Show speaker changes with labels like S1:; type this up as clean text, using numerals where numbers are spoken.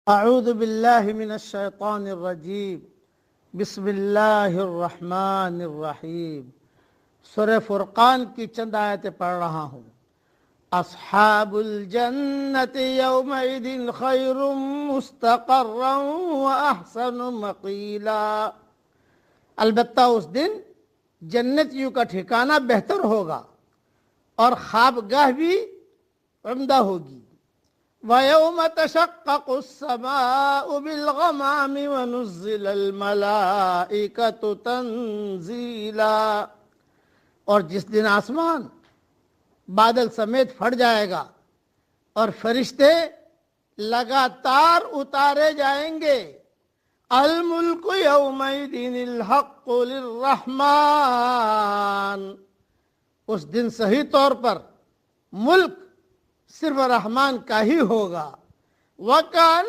S1: اعوذ باللہ من الشیطان الرجیم بسم اللہ الرحمن الرحیم سورہ فرقان کی چند آیتیں پڑھ رہا ہوں۔ اصحاب الجنت یومئذ خیر مستقرا واحسن مقیلا، البتہ اس دن جنتیوں کا ٹھکانہ بہتر ہوگا اور خوابگاہ بھی عمدہ ہوگی۔ وَيَوْمَ تَشَقَّقُ السَّمَاءُ بِالْغَمَامِ وَنُزِّلَ الْمَلَائِكَةُ تَنزِيلًا، اور جس دن آسمان بادل سمیت پھٹ جائے گا اور فرشتے لگاتار اتارے جائیں گے۔ الملک یومئذ الحق للرحمن، اس دن صحیح طور پر ملک صرف رحمان کا ہی ہوگا۔ وَكَانَ